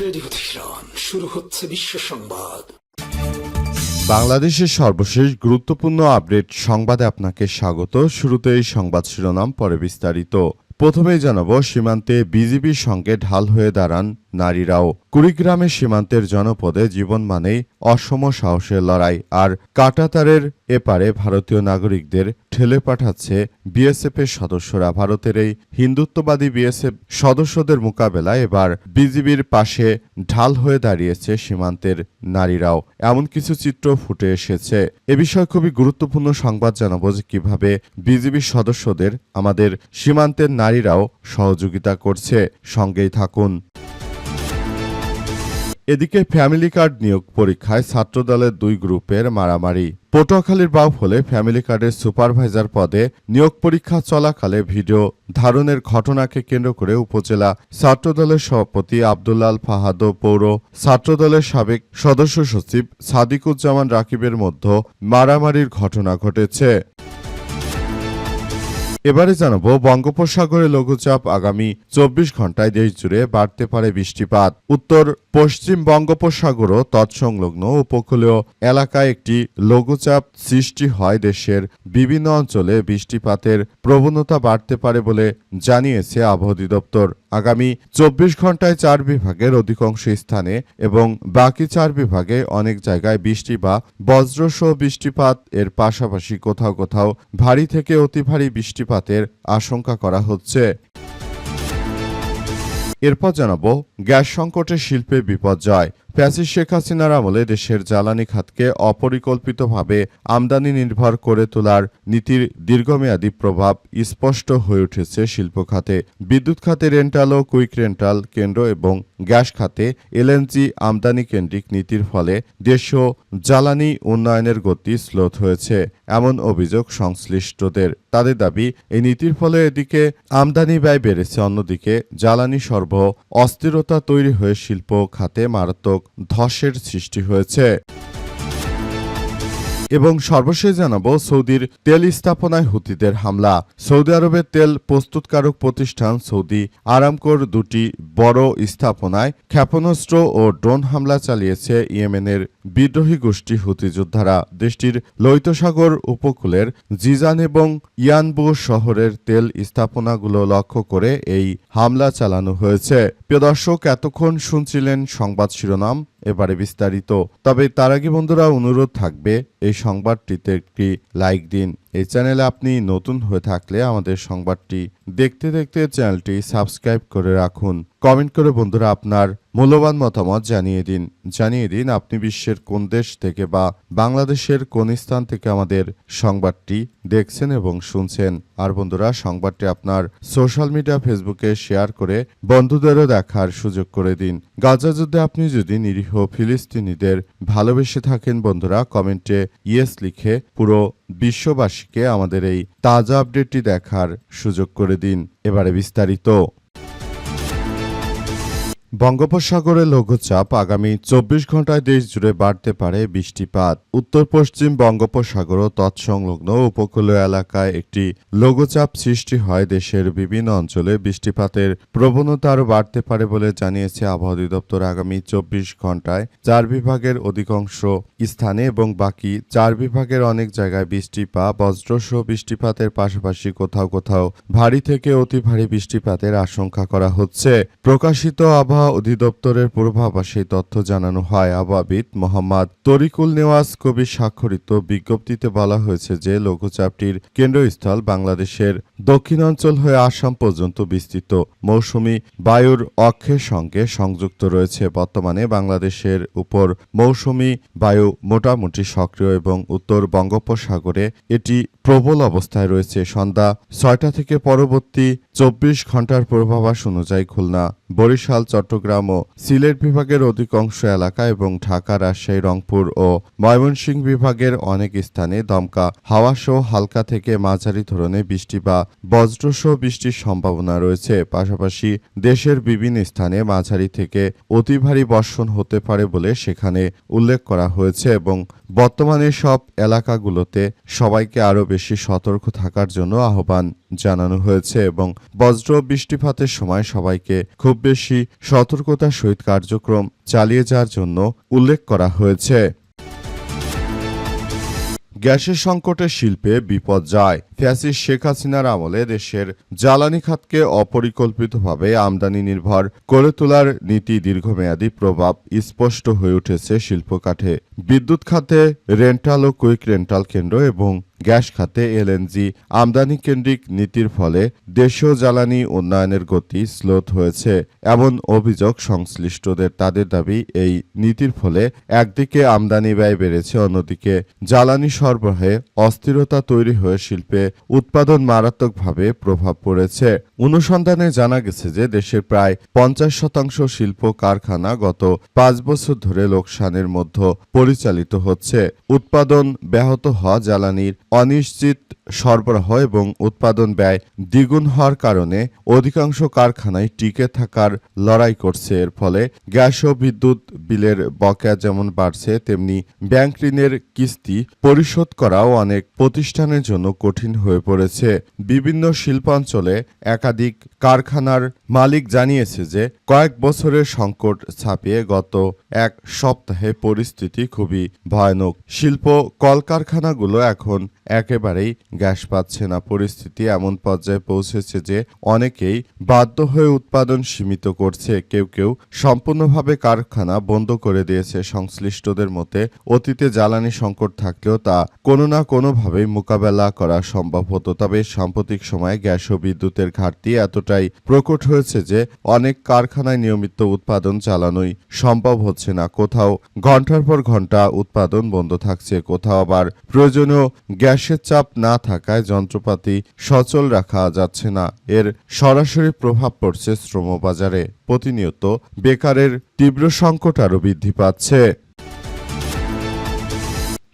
Radio Tehran, শুরু হচ্ছে বিশ্ব সংবাদ। বাংলাদেশের সর্বশেষ গুরুত্বপূর্ণ আপডেট সংবাদে আপনাকে স্বাগত। শুরুতেই সংবাদ শিরোনাম, পরে বিস্তারিত। প্রথমেই জানাবো, সীমান্তে বিজিবির সঙ্গে ঢাল হয়ে দাঁড়ান নারীরাও। কুড়িগ্রামের সীমান্তের জনপদে জীবন মানেই অসম সাহসের লড়াই, আর কাঁটাতারের এপারে ভারতীয় নাগরিকদের ঠেলে পাঠাচ্ছে বিএসএফের সদস্যরা। ভারতের এই হিন্দুত্ববাদী বিএসএফ সদস্যদের মোকাবেলায় এবার বিজিবির পাশে ঢাল হয়ে দাঁড়িয়েছে সীমান্তের নারীরাও। এমন কিছু চিত্র ফুটে এসেছে। এ বিষয়ে খুবই গুরুত্বপূর্ণ সংবাদ জানাবো যে কিভাবে বিজিবির সদস্যদের আমাদের সীমান্তের নারীরাও সহযোগিতা করছে। সঙ্গেই থাকুন। এদিকে ফ্যামিলি কার্ড নিয়োগ পরীক্ষায় ছাত্রদলের দুই গ্রুপের মারামারি। পটুয়াখালীর বাউফলে ফ্যামিলি কার্ডের সুপারভাইজার পদে নিয়োগ পরীক্ষা চলাকালে ভিডিও ধারণের ঘটনাকে কেন্দ্র করে উপজেলা ছাত্রদলের সভাপতি আব্দুল্লাল ফাহাদ ও পৌর ছাত্রদলের সাবেক সদস্য সচিব সাদিকুজ্জামান রাকিবের মধ্যে মারামারির ঘটনা ঘটেছে। এবারে জানাবো, বঙ্গোপসাগরে লঘুচাপ আগামী 24 ঘন্টায় দেশ জুড়ে বাড়তে পারে বৃষ্টিপাত। উত্তর পশ্চিম বঙ্গোপসাগর ও তৎসংলগ্ন উপকূলীয় এলাকায় একটি লঘুচাপ সৃষ্টি হয়। দেশের বিভিন্ন অঞ্চলে বৃষ্টিপাতের প্রবণতা বাড়তে পারে বলে জানিয়েছে আবহাওয়া অধিদপ্তর। আগামী 24 ঘন্টায় 4 বিভাগের অধিকাংশ স্থানে এবং বাকি 4 বিভাগে অনেক জায়গায় বৃষ্টি বা বজ্রসহ বৃষ্টিপাত এর পাশাপাশি কোথাও কোথাও ভারী থেকে অতি ভারী বৃষ্টিপাতের আশঙ্কা করা হচ্ছে। এরপর জানাবো, গ্যাস সংকটে শিল্পে বিপর্যয়। ফ্যাসিস্ট শেখ হাসিনার আমলে দেশের জ্বালানি খাতকে অপরিকল্পিতভাবে আমদানি নির্ভর করে তোলার নীতির দীর্ঘমেয়াদী প্রভাব স্পষ্ট হয়ে উঠেছে শিল্প খাতে। বিদ্যুৎ খাতে রেন্টাল ও কুইক রেন্টাল কেন্দ্র এবং গ্যাস খাতে এলএনজি আমদানি কেন্দ্রিক নীতির ফলে দেশীয় জ্বালানি উন্নয়নের গতি স্লোথ হয়েছে, এমন অভিযোগ সংশ্লিষ্টদের। তাদের দাবি, এই নীতির ফলে এদিকে আমদানি ব্যয় বেড়েছে, অন্যদিকে জ্বালানি সরবরাহ অস্থিরতা তৈরি হয়ে শিল্প খাতে মারাত্মক ধসের সৃষ্টি হয়েছে। এবং সর্বশেষ জানাবো, সৌদির তেল স্থাপনায় হুতিদের হামলা। সৌদি আরবের তেল প্রস্তুতকারক প্রতিষ্ঠান সৌদি আরামকোর দুটি বড় স্থাপনায় ক্ষেপণাস্ত্র ও ড্রোন হামলা চালিয়েছে ইয়েমেনের বিদ্রোহী গোষ্ঠী হুতি যোদ্ধারা। দেশটির লোহিত সাগর উপকূলের জিজান এবং ইয়ানবু শহরের তেল স্থাপনাগুলো লক্ষ্য করে এই হামলা চালানো হয়েছে। প্রিয় দর্শক, এতক্ষণ শুনছিলেন সংবাদ শিরোনাম, এবারে বিস্তারিত। তবে তার আগে বন্ধুরা, অনুরোধ থাকবে এই সংবাদটিতে একটি লাইক দিন। এই চ্যানেলে আপনি নতুন হয়ে থাকলে আমাদের সংবাদটি দেখতে দেখতে চ্যানেলটি সাবস্ক্রাইব করে রাখুন। কমেন্ট করে বন্ধুরা আপনার মূল্যবান মতামত জানিয়ে দিন আপনি বিশ্বের কোন দেশ থেকে বা বাংলাদেশের কোন স্থান থেকে আমাদের সংবাদটি দেখছেন এবং শুনছেন। আর বন্ধুরা, সংবাদটি আপনার সোশ্যাল মিডিয়া ফেসবুকে শেয়ার করে বন্ধুদেরও দেখার সুযোগ করে দিন। গাজা যুদ্ধে আপনি যদি নিরীহ ফিলিস্তিনিদের ভালোবেসে থাকেন বন্ধুরা, কমেন্টে ইয়েস লিখে পুরো বিশ্ববাসীকে আমাদের এই তাজা আপডেটটি দেখার সুযোগ করে দিন। এবারে বিস্তারিত। বঙ্গোপসাগরে লঘুচাপ আগামী 24 ঘন্টায় দেশ জুড়ে বাড়তে পারে বৃষ্টিপাত। উত্তর পশ্চিম বঙ্গোপসাগর ও তৎসংলগ্ন উপকূলীয় এলাকায় একটি লঘুচাপ সৃষ্টি হয়। দেশের বিভিন্ন অঞ্চলে বৃষ্টিপাতের প্রবণতা আরও বাড়তে পারে বলে জানিয়েছে আবহাওয়া অধিদপ্তর। আগামী 24 ঘন্টায় 4 বিভাগের অধিকাংশ স্থানে এবং বাকি 4 বিভাগের অনেক জায়গায় বৃষ্টি বা বজ্রসহ বৃষ্টিপাতের পাশাপাশি কোথাও কোথাও ভারী থেকে অতি ভারী বৃষ্টিপাতের আশঙ্কা করা হচ্ছে। প্রকাশিত আবহাওয়া অধিদপ্তরের পূর্বাভাসে তথ্য জানানো হয়। আবহাওয়াবিদ মোহাম্মদ তরিকুল নেওয়াজ কবির স্বাক্ষরিত বিজ্ঞপ্তিতে বলা হয়েছে যে লঘুচাপটির কেন্দ্রস্থল বাংলাদেশের দক্ষিণাঞ্চল হয়ে আসাম পর্যন্ত বিস্তৃত মৌসুমী বায়ুর অক্ষের সঙ্গে সংযুক্ত রয়েছে। বর্তমানে বাংলাদেশের উপর মৌসুমী বায়ু মোটামুটি সক্রিয় এবং উত্তর বঙ্গোপসাগরে এটি প্রবল অবস্থায় রয়েছে। সন্ধ্যা 6টা থেকে পরবর্তী 24 ঘন্টার পূর্বাভাস অনুযায়ী খুলনা, বরিশাল, চট্টগ্রাম ও সিলেট বিভাগের অধিকাংশ এলাকা এবং ঢাকা, রাজশাহী, রংপুর ও ময়মনসিংহ বিভাগের অনেক স্থানে দমকা হাওয়াসহ হালকা থেকে মাঝারি ধরনের বৃষ্টি বা বজ্রসহ বৃষ্টির সম্ভাবনা রয়েছে। পাশাপাশি দেশের বিভিন্ন স্থানে মাঝারি থেকে অতি ভারী বর্ষণ হতে পারে বলে সেখানে উল্লেখ করা হয়েছে এবং বর্তমানে সব এলাকাগুলোতে সবাইকে আরও বেশি সতর্ক থাকার জন্য আহ্বান জানানো হয়েছে এবং বজ্র বৃষ্টিপাতের সময় সবাইকে খুব বেশি সতর্কতার সহিত কার্যক্রম চালিয়ে যাওয়ার জন্য উল্লেখ করা হয়েছে। গ্যাসের সংকটে শিল্পে বিপর্যয়। ফ্যাসিস্ট শেখ হাসিনার আমলে দেশের জ্বালানি খাতকে অপরিকল্পিতভাবে আমদানি নির্ভর করে তোলার নীতি দীর্ঘমেয়াদী প্রভাব স্পষ্ট হয়ে উঠেছে শিল্প খাতে। বিদ্যুৎ খাতে রেন্টাল ও কুইক রেন্টাল কেন্দ্র এবং গ্যাস খাতে এলএনজি আমদানি কেন্দ্রিক নীতির ফলে দেশীয় জ্বালানি উন্নয়নের গতি স্লোথ হয়েছে এমন অভিযোগ সংশ্লিষ্টদের। তাদের দাবি, এই নীতির ফলে একদিকে আমদানি ব্যয় বেড়েছে, অন্যদিকে জ্বালানি সরবরাহে অস্থিরতা তৈরি হয়ে শিল্পে উৎপাদন মারাত্মকভাবে প্রভাব পড়েছে। অনুসন্ধানে জানা গেছে যে দেশের প্রায় 50% শিল্প কারখানা গত 5 বছর ধরে লোকসানের মধ্যে পরিচালিত হচ্ছে। উৎপাদন ব্যাহত হওয়া, জ্বালানির অনিশ্চিত সরবরাহ এবং উৎপাদন ব্যয় দ্বিগুণ হওয়ার কারণে অধিকাংশ কারখানায় টিকে থাকার লড়াই করছে। এর ফলে গ্যাস ও বিদ্যুৎ বিলের বকেয়া যেমন বাড়ছে, তেমনি ব্যাংক ঋণের কিস্তি পরিশোধ করাও অনেক প্রতিষ্ঠানের জন্য কঠিন হয়ে পড়েছে। বিভিন্ন শিল্পাঞ্চলে একাধিক কারখানার মালিক জানিয়েছে যে কয়েক বছরের সংকট ছাপিয়ে গত এক সপ্তাহে পরিস্থিতি খুবই ভয়ানক। শিল্প কলকারখানাগুলো এখন একেবারেই গ্যাস পাচ্ছে না। পরিস্থিতি এমন পর্যায়ে পৌঁছেছে যে অনেকেই বাধ্য হয়ে উৎপাদন সীমিত করছে, কেউ কেউ সম্পূর্ণভাবে কারখানা বন্ধ করে দিয়েছে। সংশ্লিষ্টদের মতে অতীতে জ্বালানি সংকট থাকলেও তা কোনো না কোনোভাবেই মোকাবেলা করা সম্ভব হতো, তবে সাম্প্রতিক সময়ে গ্যাস ও বিদ্যুতের ঘাটতি এতটাই প্রকট হয়েছে যে অনেক কারখানায় নিয়মিত উৎপাদন চালানোই সম্ভব হচ্ছে না। কোথাও ঘন্টার পর ঘন্টা উৎপাদন বন্ধ থাকছে, কোথাও আবার প্রয়োজনীয় গ্যাসের চাপ না থাকায় যন্ত্রপাতি সচল রাখা যাচ্ছে না। এর সরাসরি প্রভাব পড়ছে শ্রমবাজারে। প্রতিনিয়ত বেকারের তীব্র সংকট আরও বৃদ্ধি পাচ্ছে।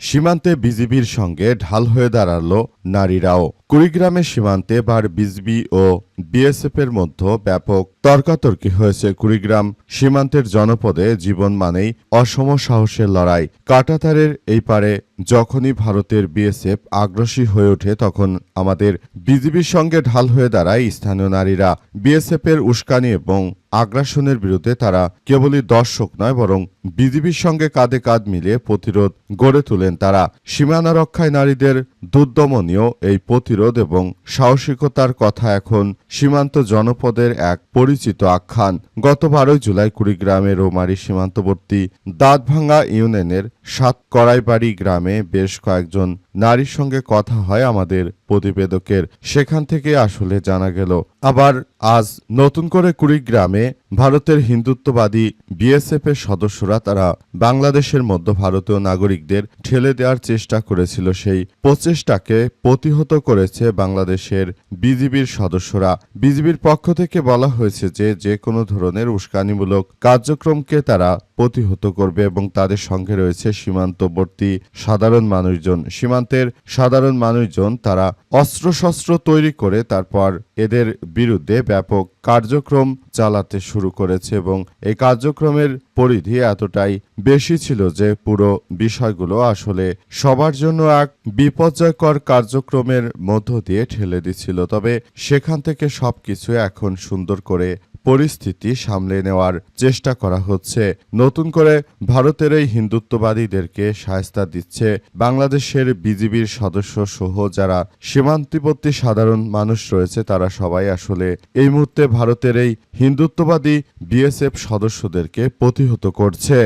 সীমান্তে বিজিবির সঙ্গে ঢাল হয়ে দাঁড়ালো নারীরাও। কুড়িগ্রামের সীমান্তে এবার বিজিবি ও বিএসএফের মধ্যে ব্যাপক তর্কাতর্কি হয়েছে। কুড়িগ্রাম সীমান্তের জনপদে জীবন মানেই অসম সাহসের লড়াই। কাঁটাতারের এই পারে যখনই ভারতের বিএসএফ আগ্রাসী হয়ে ওঠে, তখন আমাদের বিজিবির সঙ্গে ঢাল হয়ে দাঁড়ায় স্থানীয় নারীরা। বিএসএফের উস্কানি এবং আগ্রাসনের বিরুদ্ধে তারা কেবলই দর্শক নয়, বরং বিজিবির সঙ্গে কাঁধে কাঁধ মিলিয়ে প্রতিরোধ গড়ে তোলেন তারা। সীমানা রক্ষায় নারীদের দুর্দমনীয় এই প্রতিরোধ এবং সাহসিকতার কথা এখন সীমান্ত জনপদের এক পরিচিত আখ্যান। গত 12 জুলাই কুড়িগ্রামের রৌমারী সীমান্তবর্তী দাঁতভাঙ্গা ইউনিয়নের সাতকড়াইবাড়ি গ্রামে বেশ কয়েকজন নারীর সঙ্গে কথা হয় আমাদের প্রতিবেদকের। সেখান থেকে আসলে জানা গেল আবার আজ নতুন করে কুড়িগ্রামে ভারতের হিন্দুত্ববাদী বিএসএফ এর সদস্যরা তারা বাংলাদেশের মধ্যে ভারতীয় নাগরিকদের ঠেলে দেওয়ার চেষ্টা করেছিল। সেই প্রচেষ্টাকে প্রতিহত করেছে বাংলাদেশের বিজিবির সদস্যরা। বিজিবির পক্ষ থেকে বলা হয়েছে যে যে কোনো ধরনের উস্কানিমূলক কার্যক্রমকে তারা প্রতিহত করবে এবং তাদের সঙ্গে রয়েছে সীমান্তবর্তী সাধারণ মানুষজন। সীমান্তের সাধারণ মানুষজন তারা অস্ত্রশস্ত্র তৈরি করে তারপর এদের বিরুদ্ধে ব্যাপক কার্যক্রম চালাতে শুরু করেছে এবং এই কার্যক্রমের পরিধি এতটাই বেশি ছিল যে পুরো বিষয়গুলো আসলে সবার জন্য এক বিপর্যয়কর কার্যক্রমের মধ্য দিয়ে ঠেলে দিচ্ছিল। তবে সেখান থেকে সবকিছু এখন সুন্দর করে পরিস্থিতি সামলে নেওয়ার চেষ্টা করা হচ্ছে। নতুন করে ভারতের এই হিন্দুত্ববাদীদেরকে শায়েস্তা দিচ্ছে বাংলাদেশের বিজিবির সদস্য সহ যারা সীমান্তবর্তী সাধারণ মানুষ রয়েছে, তারা সবাই আসলে এই মুহূর্তে ভারতের এই হিন্দুত্ববাদী বিএসএফ সদস্যদেরকে প্রতিহত করছে।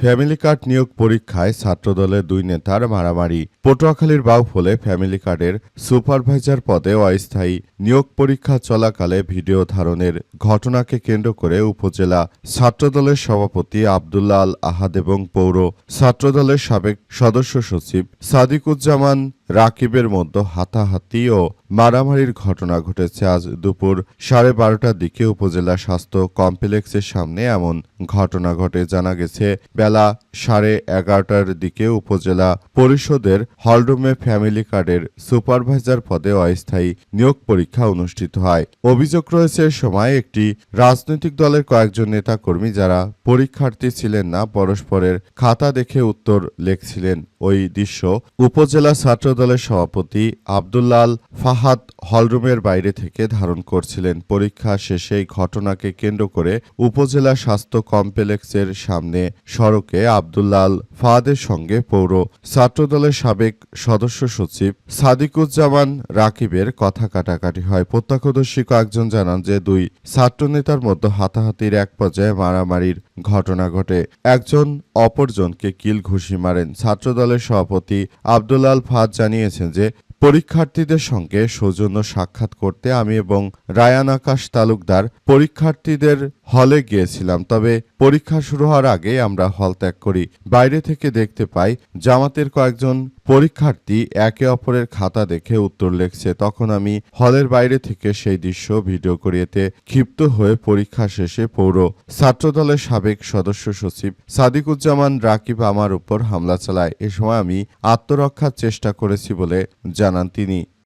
ফ্যামিলি কার্ড নিয়োগ পরীক্ষায় ছাত্রদলের 2 নেতার মারামারি। পটুয়াখালীর বাউফলে ফ্যামিলি কার্ডের সুপারভাইজার পদে অস্থায়ী নিয়োগ পরীক্ষা চলাকালে ভিডিও ধারণের ঘটনাকে কেন্দ্র করে উপজেলা ছাত্রদলের সভাপতি আব্দুল্লাহ আল আহাদ এবং পৌর ছাত্রদলের সাবেক সদস্য সচিব সাদিকুজ্জামান রাকিবের মধ্যে হাতাহাতি ও মারামারির ঘটনা ঘটেছে। আজ দুপুর 12:30টার দিকে উপজেলা স্বাস্থ্য কমপ্লেক্সের সামনে এমন ঘটনা ঘটে। জানা গেছে বেলা 11:30টার দিকে উপজেলা পরিষদের হলরুমে ফ্যামিলি কার্ডের সুপারভাইজার পদে অস্থায়ী নিয়োগ পরীক্ষা অনুষ্ঠিত হয়। অভিযোগ রয়েছে সময় একটি রাজনৈতিক দলের কয়েকজন নেতাকর্মী যারা পরীক্ষার্থী ছিলেন না, পরস্পরের খাতা দেখে উত্তর লিখছিলেন। ওই দৃশ্য উপজেলা ছাত্রদলের সভাপতি আব্দুল্লাল ফাহাদ হলরুমের বাইরে থেকে ধারণ করছিলেন। পরীক্ষা শেষে এই ঘটনাকে কেন্দ্র করে উপজেলা স্বাস্থ্য কমপ্লেক্সের সামনে সড়কে আব্দুল্লাল ফাহাদের সঙ্গে পৌর ছাত্রদলের সাবেক সদস্য সচিব সাদিকুজ্জামান রাকিবের কথা কাটাকাটি হয়। প্রত্যক্ষদর্শী কয়েকজন জানান যে দুই ছাত্রনেতার মধ্যে হাতাহাতির এক পর্যায়ে মারামারির ঘটনা ঘটে। একজন অপরজনকে কিল ঘুষি মারেন। ছাত্রদলের সভাপতি আব্দুল্লাল ফাহাদ জানিয়েছেন যে পরীক্ষার্থীদের সঙ্গে সৌজন্য সাক্ষাৎ করতে আমি এবং রায়ান আকাশ তালুকদার পরীক্ষার্থীদের হলে গিয়েছিলাম। তবে পরীক্ষা শুরু হওয়ার আগে আমরা হল ত্যাগ করি। বাইরে থেকে দেখতে পাই জামাতের কয়েকজন পরীক্ষার্থী একে অপরের খাতা দেখে উত্তর লিখছে। তখন আমি হলের বাইরে থেকে সেই দৃশ্য ভিডিও করি। এতে ক্ষিপ্ত হয়ে পরীক্ষা শেষে পৌর ছাত্রদলের সাবেক সদস্য সচিব সাদিকুজ্জামান রাকিব আমার উপর হামলা চালায়। এ সময় আমি আত্মরক্ষার চেষ্টা করেছি বলে জানান তিনি।